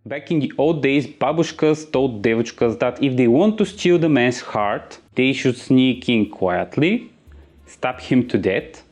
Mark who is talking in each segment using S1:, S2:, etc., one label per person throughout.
S1: Back in the old days, babushkas told devotchkas that if they want to steal the man's heart, they should sneak in quietly, stab him to death,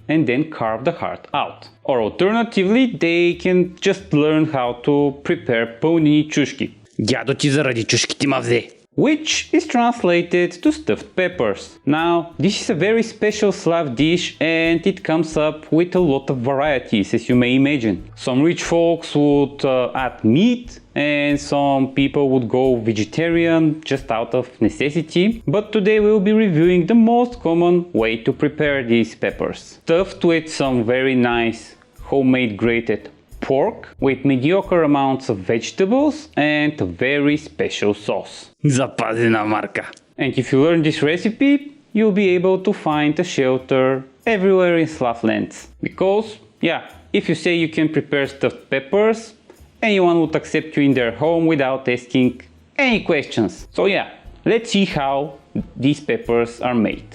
S1: and then carve the heart out. Or alternatively, they can just learn how to prepare пълнени чушки.
S2: Дядо ти заради чушките ма взе.
S1: Which is translated to stuffed peppers. Now, this is a very special Slav dish and it comes up with a lot of varieties, as you may imagine. Some rich folks would add meat and some people would go vegetarian just out of necessity. But today we'll be reviewing the most common way to prepare these peppers. Stuffed with some very nice homemade grated pork with mediocre amounts of vegetables and a very special sauce.
S2: Запазена марка.
S1: And if you learn this recipe, you'll be able to find a shelter everywhere in Slavness. Because, yeah, if you say you can prepare stuffed peppers, anyone would accept you in their home without asking any questions. So yeah, let's see how these peppers are made.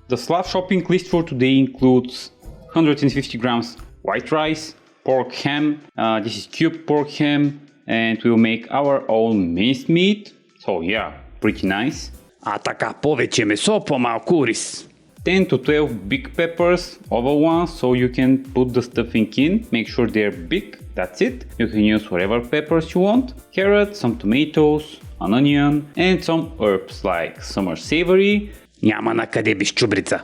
S1: The Slav shopping list for today includes 150 grams white rice, pork ham, this is cubed pork ham, and we'll make our own minced meat. So yeah, pretty nice.
S2: А така, повече месо, по-малко рис.
S1: 10 to 12 big peppers, oval ones, so you can put the stuffing in. Make sure they're big, that's it. You can use whatever peppers you want. Carrots, some tomatoes, an onion, and some herbs like summer savory.
S2: Няма на къде без чубрица.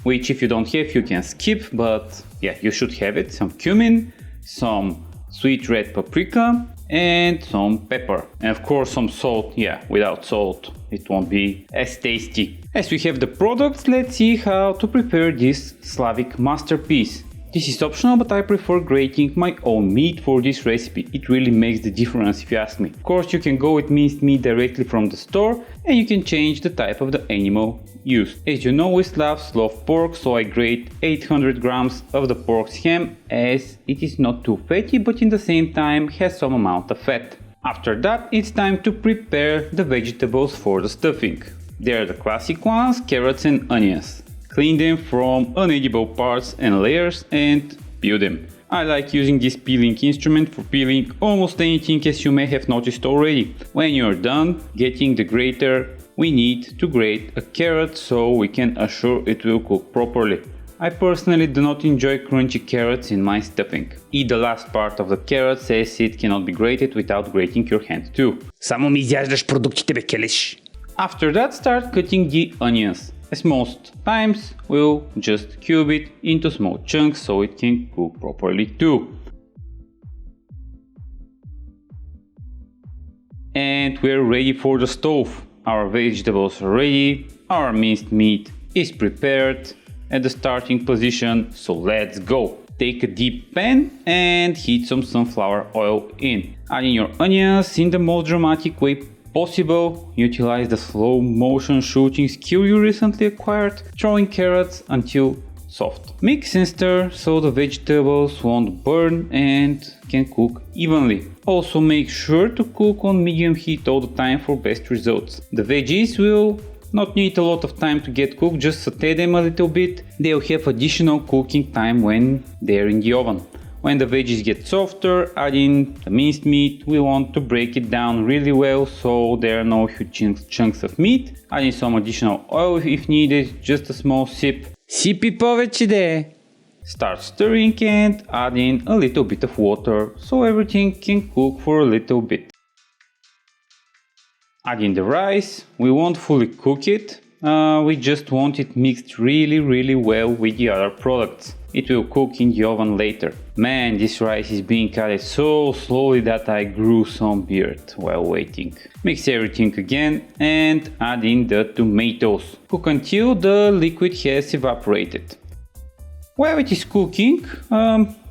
S1: Which if you don't have, you can skip, but yeah, you should have it. Some cumin, some sweet red paprika, and some pepper. And of course some salt. Yeah, without salt it won't be as tasty. As we have the products, let's see how to prepare this Slavic masterpiece. This is optional, but I prefer grating my own meat for this recipe. It really makes the difference if you ask me. Of course, you can go with minced meat directly from the store and you can change the type of the animal used. As you know, we Slavs love pork, so I grate 800 grams of the pork's ham as it is not too fatty, but in the same time has some amount of fat. After that, it's time to prepare the vegetables for the stuffing. They are the classic ones, carrots and onions. Clean them from unedible parts and layers and peel them. I like using this peeling instrument for peeling almost anything, as you may have noticed already. When you're done getting the grater, we need to grate a carrot so we can assure it will cook properly. I personally do not enjoy crunchy carrots in my stuffing. Eat the last part of the carrots as it cannot be grated without grating your hand too.
S2: Само ми изяждаш продуктите, бе, келеш.
S1: After that, start cutting the onions. As most times, we'll just cube it into small chunks so it can cook properly too. And we're ready for the stove. Our vegetables are ready, our minced meat is prepared at the starting position, so let's go. Take a deep pan and heat some sunflower oil in. Add in your onions in the most dramatic way possible. Utilize the slow motion shooting skill you recently acquired, throwing carrots until soft. Mix and stir so the vegetables won't burn and can cook evenly. Also make sure to cook on medium heat all the time for best results. The veggies will not need a lot of time to get cooked, just saute them a little bit. They'll have additional cooking time when they're in the oven. When the veggies get softer, add in the minced meat. We want to break it down really well so there are no huge chunks of meat. Add in some additional oil if needed, just a small sip.
S2: Сипи повече де.
S1: Start stirring and add in a little bit of water so everything can cook for a little bit. Add in the rice. We won't fully cook it. We just want it mixed really well with the other products. It will cook in the oven later. Man, this rice is being added so slowly that I grew some beard while waiting. Mix everything again and add in the tomatoes. Cook until the liquid has evaporated. While it is cooking,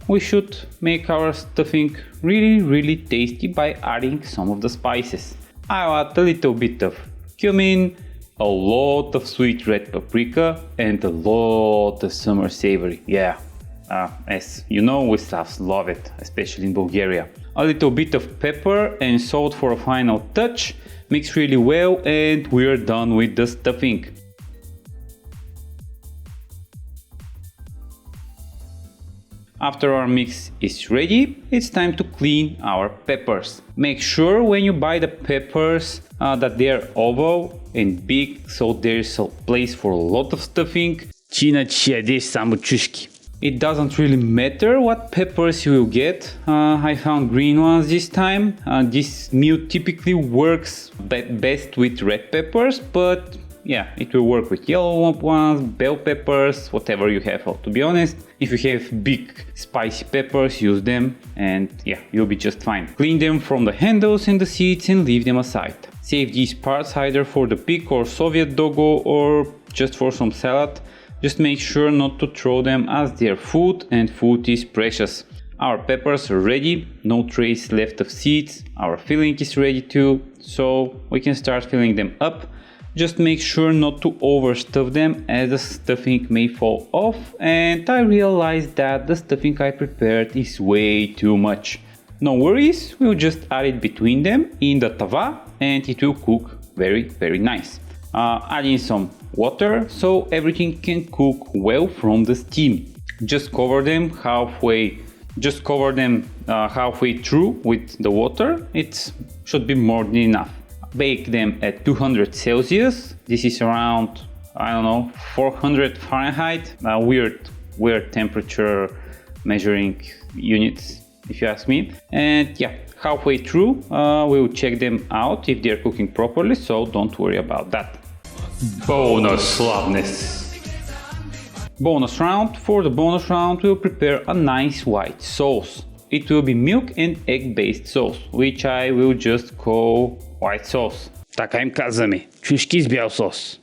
S1: we should make our stuffing really tasty by adding some of the spices. I'll add a little bit of cumin, a lot of sweet red paprika and a lot of summer savory. Yeah, as you know, we Slavs love it, especially in Bulgaria. A little bit of pepper and salt for a final touch. Mix really well and we're done with the stuffing. After our mix is ready, it's time to clean our peppers. Make sure when you buy the peppers that they are oval and big, so there's a place for a lot of stuffing.
S2: Че иначе ще ядеш само чушки.
S1: It doesn't really matter what peppers you will get. I found green ones this time. This meal typically works best with red peppers, but yeah, it will work with yellow ones, bell peppers, whatever you have. To be honest, if you have big spicy peppers, use them and yeah, you'll be just fine. Clean them from the handles and the seeds and leave them aside. Save these parts either for the pig or Soviet doggo or just for some salad. Just make sure not to throw them as they're food and food is precious. Our peppers are ready, no trace left of seeds. Our filling is ready too, so we can start filling them up. Just make sure not to overstuff them as the stuffing may fall off, and I realized that the stuffing I prepared is way too much. No worries, we'll just add it between them in the tava and it will cook very nice. Add in some water so everything can cook well from the steam. Just cover them halfway through with the water. It should be more than enough. Bake them at 200 Celsius. This is around, I don't know, 400 Fahrenheit. Weird temperature measuring units, if you ask me. And yeah, halfway through, we'll check them out if they're cooking properly, so don't worry about that.
S2: Bonus Slavness.
S1: Bonus round. For the bonus round, we'll prepare a nice white sauce. It will be milk and egg based sauce, which I will just call white sauce.
S2: Така им казваме. Чушки с бял сос.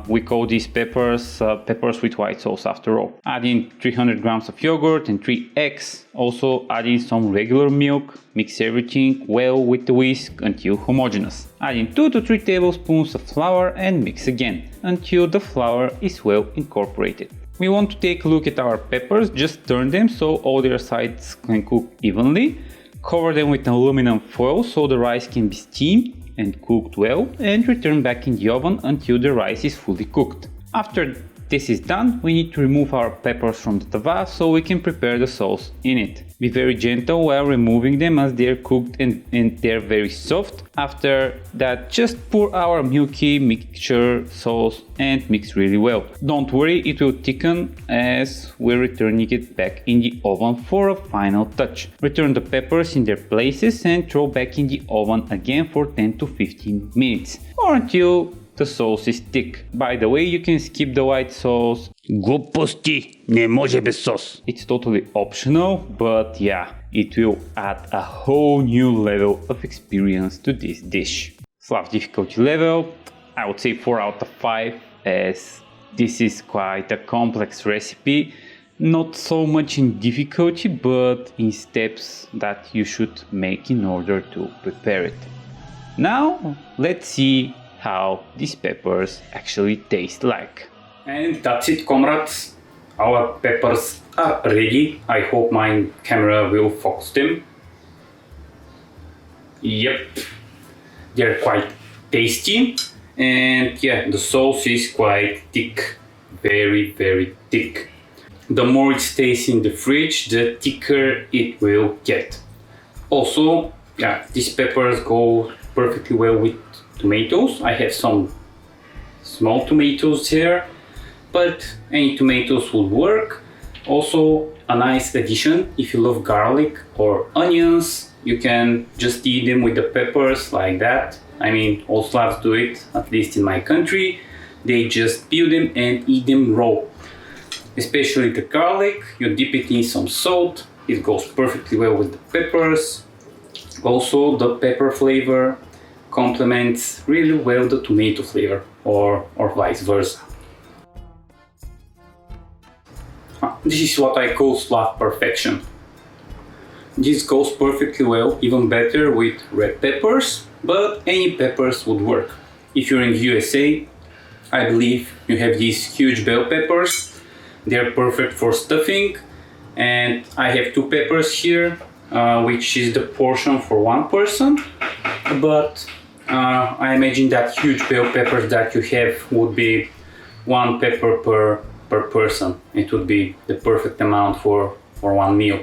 S1: We call these peppers with white sauce after all. Add in 300 grams of yogurt and 3 eggs. Also add in some regular milk. Mix everything well with the whisk until homogeneous. Add in 2 to 3 tablespoons of flour and mix again until the flour is well incorporated. We want to take a look at our peppers. Just turn them so all their sides can cook evenly. Cover them with aluminum foil so the rice can be steamed and cooked well, and return back in the oven until the rice is fully cooked. After this is done, we need to remove our peppers from the tava so we can prepare the sauce in it. Be very gentle while removing them as they're cooked and they're very soft. After that, just pour our milky mixture sauce and mix really well. Don't worry, it will thicken as we're returning it back in the oven for a final touch. Return the peppers in their places and throw back in the oven again for 10 to 15 minutes or until the sauce is thick. By the way, you can skip the white sauce.
S2: Глупости! Не може без сос.
S1: It's totally optional, but yeah, it will add a whole new level of experience to this dish. Slav difficulty level, I would say 4 out of 5, as this is quite a complex recipe. Not so much in difficulty, but in steps that you should make in order to prepare it. Now, let's see how these peppers actually taste like.
S3: And that's it, comrades. Our peppers are ready. I hope my camera will focus them. Yep, they're quite tasty, and yeah, the sauce is quite thick, very thick. The more it stays in the fridge, the thicker it will get. Also, yeah, these peppers go perfectly well with tomatoes. I have some small tomatoes here, but any tomatoes would work. Also, a nice addition if you love garlic or onions, you can just eat them with the peppers like that. I mean, all Slavs do it, at least in my country. They just peel them and eat them raw. Especially the garlic, you dip it in some salt, it goes perfectly well with the peppers. Also, the pepper flavor complements really well the tomato flavor, or vice versa. This is what I call Slav perfection. This goes perfectly well, even better with red peppers, but any peppers would work. If you're in the USA, I believe you have these huge bell peppers. They're perfect for stuffing, and I have 2 peppers here, which is the portion for 1 person, but I imagine that huge bell peppers that you have would be 1 pepper per person. It would be the perfect amount for for one meal.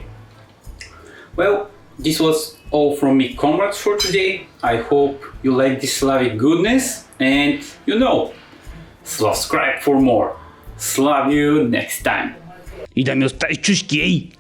S3: Well, this was all from me, comrades, for today. I hope you like this Slavic goodness, and subscribe for more. Slav you next time.
S2: И да ми оставиш чушки, ей!